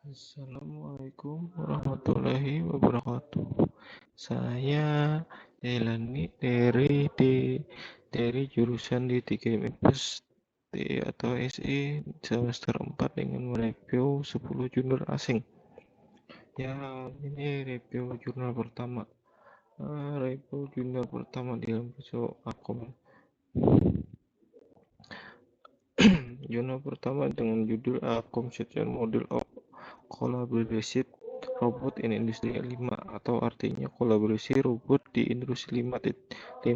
Assalamualaikum warahmatullahi wabarakatuh. Saya Delani dari jurusan D3 MIPS atau SE semester 4 dengan mereview 10 jurnal asing. Ya, ini review jurnal pertama. Review jurnal pertama di episode Akom. Jurnal pertama dengan judul Conceptual Model of Collaborative Robot in Industry 5 atau artinya kolaborasi robot di industri 5.0.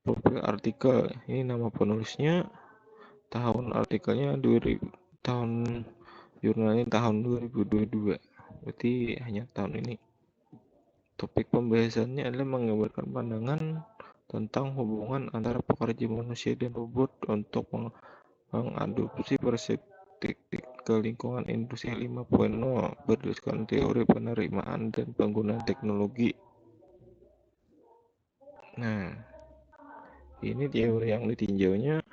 Profil artikel, ini nama penulisnya, tahun artikelnya 2000, tahun jurnalnya tahun 2022, berarti hanya tahun ini. Topik pembahasannya adalah menggambarkan pandangan tentang hubungan antara pekerja manusia dan robot untuk mengadopsi perspektif ke lingkungan industri 5.0 berdasarkan teori penerimaan dan penggunaan teknologi. Nah, ini teori yang ditinjaunya.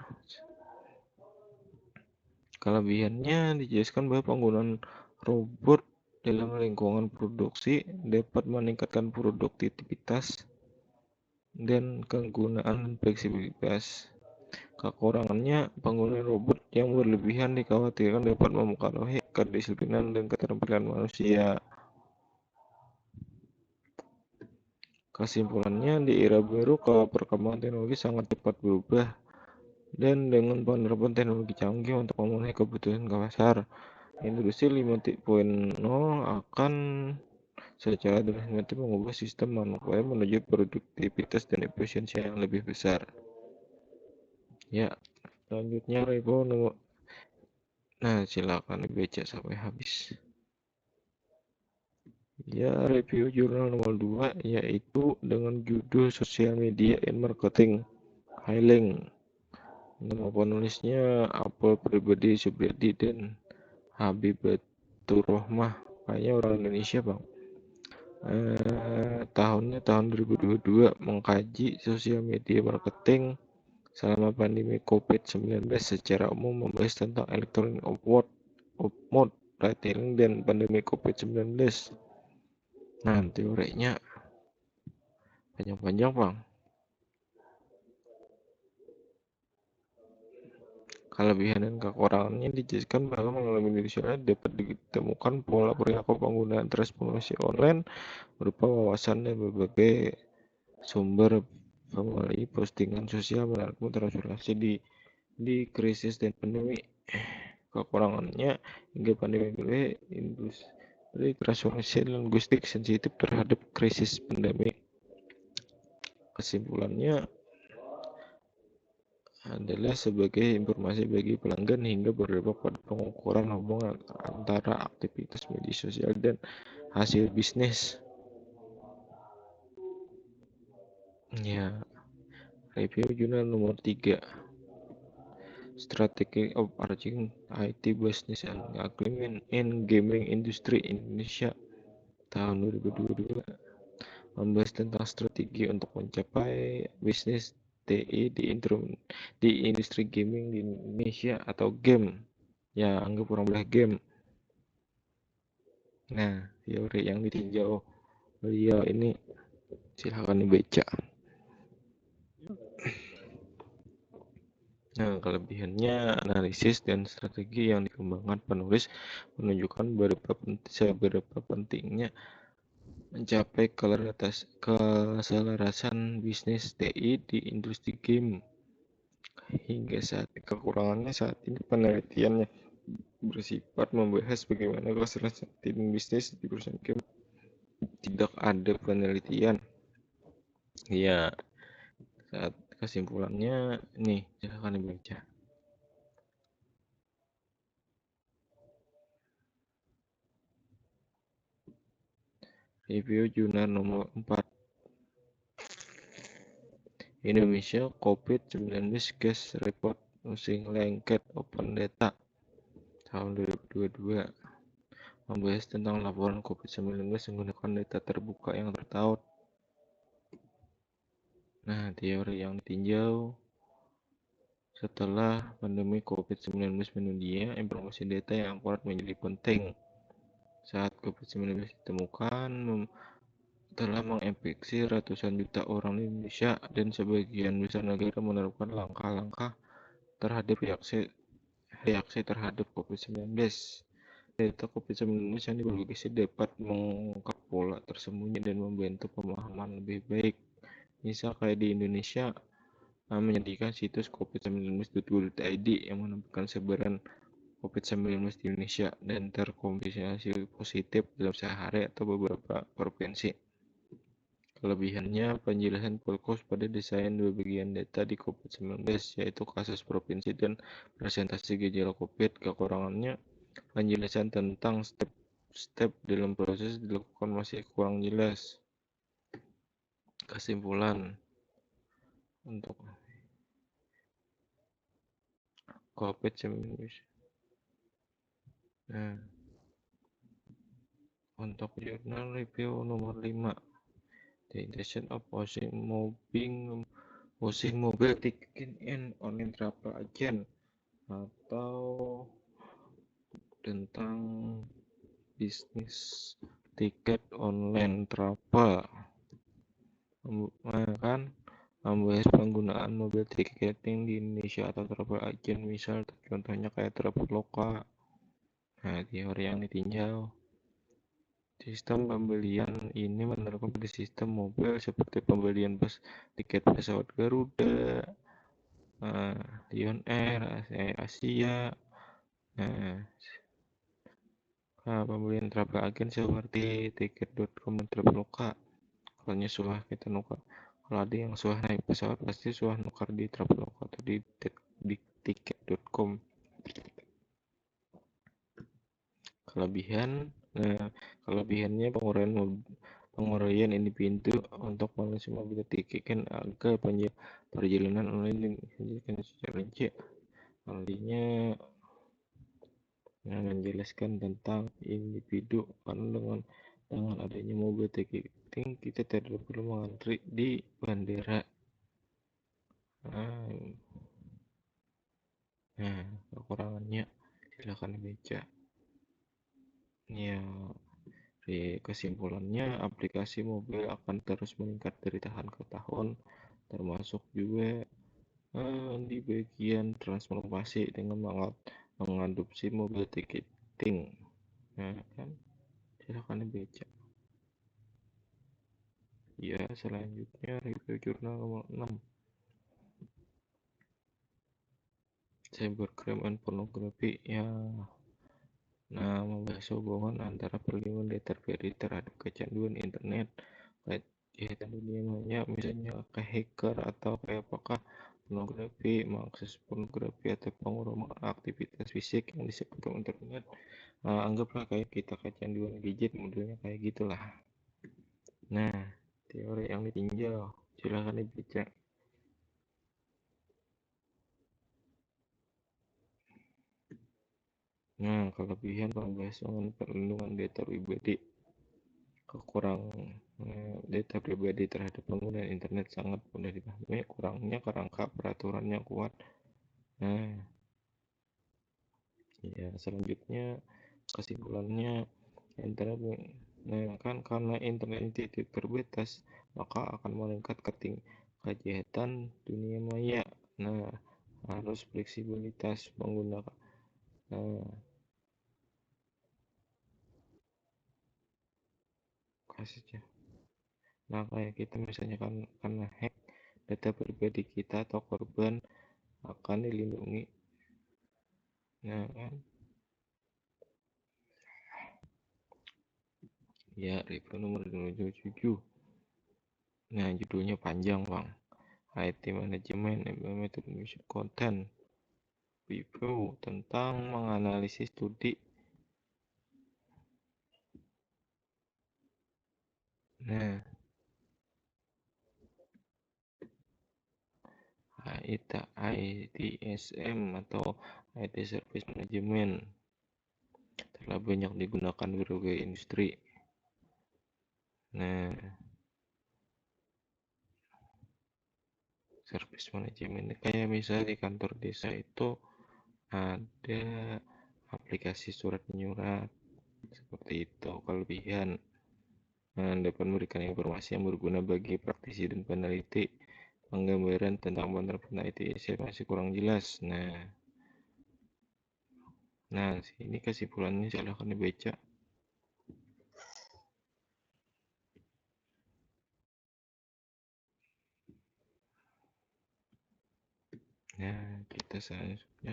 Kelebihannya dijelaskan bahwa penggunaan robot dalam lingkungan produksi dapat meningkatkan produktivitas dan kegunaan fleksibilitas. Kekurangannya, penggunaan robot yang berlebihan dikhawatirkan dapat mempengaruhi kedisiplinan dan keterampilan manusia. Kesimpulannya, di era baru, perkembangan teknologi sangat cepat berubah, dan dengan penerapan teknologi canggih untuk memenuhi kebutuhan pasar, industri 5.0 akan secara drastis mengubah sistem manufaktur menuju produktivitas dan efisiensi yang lebih besar. Ya, selanjutnya review nomor. Nah, silakan dibaca sampai habis. Ya, review jurnal nomor 2 yaitu dengan judul Social Media and Marketing Highlight. Nama penulisnya Apple Pribadi Subriyadi dan Habibatur Rohmah, kayaknya orang Indonesia bang. Tahunnya tahun 2022, mengkaji sosial media marketing selama pandemi COVID-19 secara umum, membahas tentang electronic of mode retailing dan pandemi COVID-19. Nah, teorinya panjang-panjang bang. Kelebihan dan kekurangannya dijelaskan bahwa mengalami Indonesia dapat ditemukan pola perilaku penggunaan transportasi online berupa wawasan dan berbagai sumber melalui postingan sosial menarik transportasi di krisis dan pandemi. Kekurangannya, hingga pandemi industri transportasi linguistik sensitif terhadap krisis pandemi. Kesimpulannya adalah sebagai informasi bagi pelanggan hingga berdampak pada pengukuran hubungan antara aktivitas media sosial dan hasil bisnis. Ya, review jurnal nomor 3. Strategy of Arching IT Business and Agreement in Gaming Industry Indonesia tahun 2022, membahas tentang strategi untuk mencapai bisnis TI di industri gaming di Indonesia atau game. Ya, anggap orang belah game. Nah, teori yang ditinjau beliau ini silahkan dibaca. Nah, kelebihannya, analisis dan strategi yang dikembangkan penulis menunjukkan seberapa pentingnya mencapai keselarasan bisnis TI di industri game. Hingga kekurangannya saat ini penelitiannya bersifat membahas bagaimana keselarasan tim bisnis di perusahaan game. Tidak ada penelitian. Ya, saat kesimpulannya nih, silahkan dibaca. Review jurnal nomor 4. Indonesia COVID-19 Case Report using Linked Open Data tahun 2022, membahas tentang laporan COVID-19 menggunakan data terbuka yang tertaut. Nah, teori yang ditinjau Setelah pandemi COVID-19 mendunia, informasi data yang akurat menjadi penting. Saat COVID-19 ditemukan, telah menginfeksi ratusan juta orang di Indonesia dan sebagian besar negara menerapkan langkah-langkah terhadap reaksi terhadap COVID-19. Data COVID-19 yang dipublikasi dapat mengungkap pola tersembunyi dan membantu pemahaman lebih baik. Misal kayak di Indonesia, menyediakan situs covid19.go.id yang menemukan sebaran COVID-19 di Indonesia dan terkonfirmasi positif dalam sehari atau beberapa provinsi. Kelebihannya, penjelasan fokus pada desain dua bagian data di COVID-19, yaitu kasus provinsi dan presentasi gejala COVID. Kekurangannya, penjelasan tentang step-step dalam proses dilakukan masih kurang jelas. Kesimpulan, untuk COVID-19, nah, untuk jurnal review nomor 5, The Intention of Using Mobile Ticketing in Online Travel Agent, atau tentang bisnis tiket online travel. Kan membahas penggunaan mobile ticketing di Indonesia atau travel agent, misal contohnya kayak Traveloka. Nah, teori yang ditinjau, sistem pembelian ini menerapkan pada sistem mobile seperti pembelian tiket pesawat Garuda, Lion Air, Asia. Pembelian travel agent seperti tiket.com dan Traveloka. Kalau suah kita nukar, kalau ada yang suah naik pesawat pasti suah nukar di Traveloka atau di tiket.com. Kelebihannya penguraian individu untuk pengisi mobil tiket kan agar perjalanan online disajikan secara rinci. Artinya menjelaskan tentang individu, karena dengan adanya mobil ticketing kita tidak perlu mengantri di bandara. Nah, kekurangannya silakan dibaca. Ya, kesimpulannya, aplikasi mobil akan terus meningkat dari tahun ke tahun, termasuk juga di bagian transformasi dengan mengadopsi mobil ticketing. Nah, kan silakan dibaca. Ya, selanjutnya review jurnal nomor 6, Cybercrime and Pornography. Ya, membahas hubungan antara perlindungan data pribadi terhadap kecanduan internet, kejahatan dunia maya, misalnya kayak hacker atau kayak apakah pornografi, mengakses pornografi atau pengurangan aktivitas fisik yang disebut internet. Anggaplah kayak kita kecanduan gadget, modelnya kayak gitulah. Nah, teori yang ditinjau silahkan dibaca. Nah, kelebihan pembahasan perlindungan data pribadi. Kekurangan data pribadi terhadap pengguna internet sangat mudah dipahami. Kurangnya kerangka peraturannya kuat. Nah, ya, selanjutnya kesimpulannya, internet, kan karena internet tidak terbatas, maka akan meningkat kejahatan dunia maya. Nah, harus fleksibilitas menggunakan. Kasusnya, nah kayak kita misalnya kan karena hack data pribadi kita atau korban akan dilindungi. Nah kan, ya, review nomor 27. Nah, judulnya panjang bang, IT Management Implementation Content Review tentang menganalisis studi. Nah, ITSM atau IT Service Management telah banyak digunakan berbagai industri. Nah, Service manajemen kayak misalnya di kantor desa itu ada aplikasi surat menyurat seperti itu kelebihan. Nah, dapat memberikan informasi yang berguna bagi praktisi dan peneliti. Penggambaran tentang penerbitan ITIS masih kurang jelas. Nah, sini kesimpulannya silahkan dibaca. Nah, kita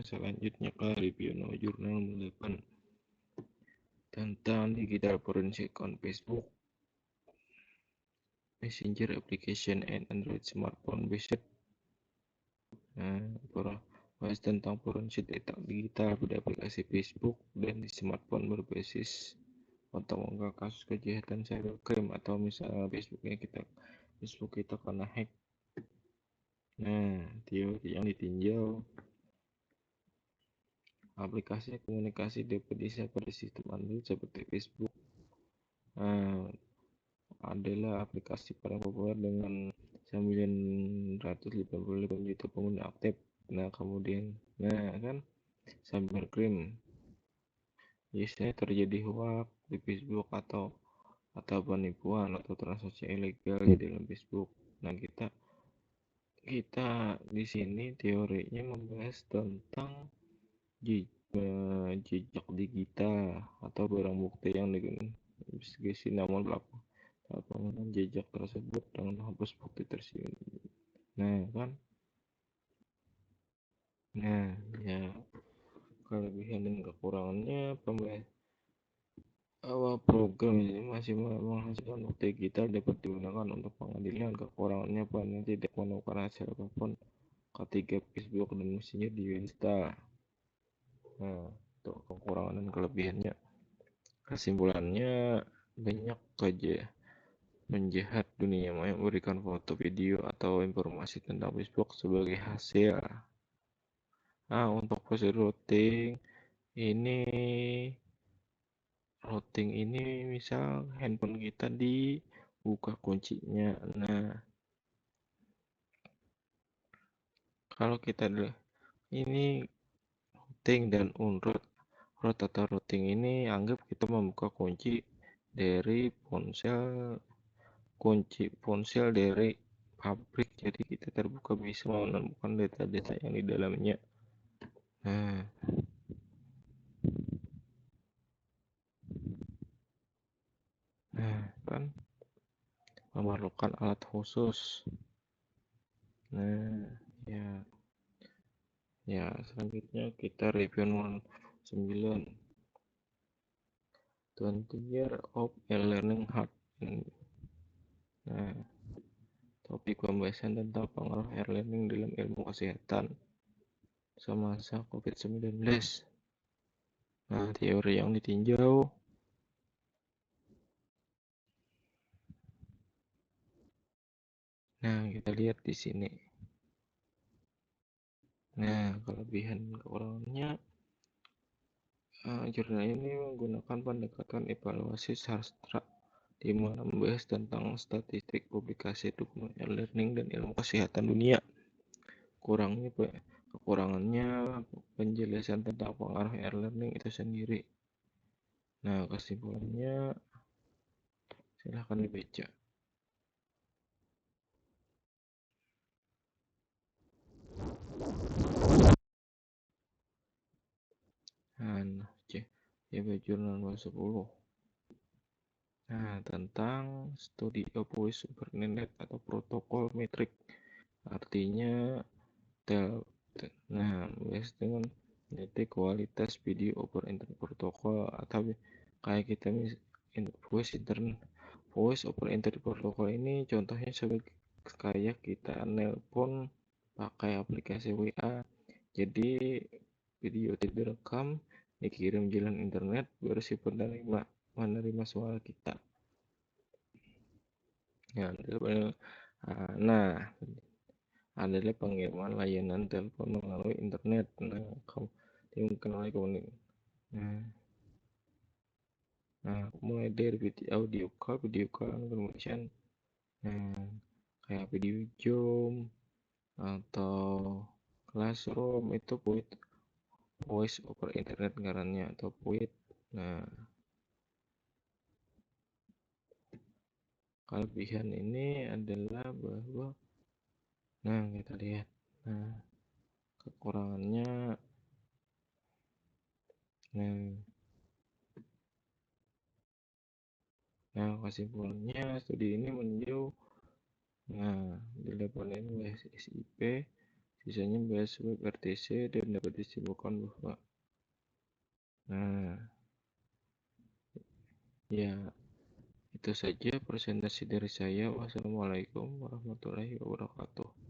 selanjutnya ke review jurnal 8 tentang digital forensik on Facebook, Messenger application and Android smartphone based. Nah, bahas tentang forensik data digital pada aplikasi Facebook dan di smartphone berbasis untuk mengungkap kasus kejahatan cybercrime atau misalnya Facebook kita kena hack. Nah, teori yang ditinjau aplikasi komunikasi dapat diisi pada sistem Android seperti Facebook. Nah, adalah aplikasi paling populer dengan 985 juta pengguna aktif. Nah, kan cybercrime biasanya terjadi hoax di Facebook atau penipuan atau transaksi ilegal di dalam Facebook. Nah, kita di sini teorinya membahas tentang jejak digital atau barang bukti yang diinvestigasi namun lapangan jejak tersebut dengan menghapus bukti tersebut. Nah, ya kelebihan dan kekurangannya awal program ini masih menghasilkan bukti digital dapat digunakan untuk pengadilan. Kekurangannya panel tidak menemukan hasil apapun ketika Facebook dan Messenger diinstal. Nah, untuk kekurangan dan kelebihannya. Kesimpulannya banyak penjahat dunia maya memberikan foto, video, atau informasi tentang Facebook sebagai hasil. Nah, untuk proses ini routing misal handphone kita dibuka kuncinya. Nah, kalau kita ini routing dan root atau routing ini anggap kita membuka kunci ponsel dari pabrik, jadi kita terbuka bisa menemukan data-data yang di dalamnya. Nah, kan memerlukan alat khusus. Nah, ya selanjutnya kita review 9 20 year of e-learning hard. Nah, topik pembahasan tentang pengaruh e-learning dalam ilmu kesehatan semasa COVID-19. Nah, teori yang ditinjau. Nah, kita lihat di sini. Nah, kelebihan kekurangannya, jurnal ini menggunakan pendekatan evaluasi sastra di mana membahas tentang statistik, publikasi, dokumen e-learning dan ilmu kesehatan dunia. Kekurangannya penjelasan tentang pengaruh e-learning itu sendiri. Nah, kesimpulannya silahkan dibaca. Nah, jurnal 10. Nah, tentang studi of voice over internet atau protokol metrik. Artinya, bahas dengan metrik kualitas video over internet protokol atau kayak kita voice over internet protokol ini contohnya sebagai kayak kita nelpon pakai aplikasi WA. Jadi video tidak direkam dikirim jalan internet baru si penerima menerima suara kita. Ya, nah, adalah pengiriman layanan telepon melalui internet. Nah, dimungkinkan oleh komunikasi. Mulai dari video call, communication, kayak video Zoom, atau Classroom itu voice over internet ngarannya atau VoIP. Nah, kelebihan ini adalah bahwa, nah kita lihat, nah kekurangannya, nah, nah kesimpulannya studi ini meninjau, nah dilakukan bahas SIP, sisanya bahas web RTC dan dapat disimpulkan bahwa, nah ya itu saja presentasi dari saya. Wassalamualaikum warahmatullahi wabarakatuh.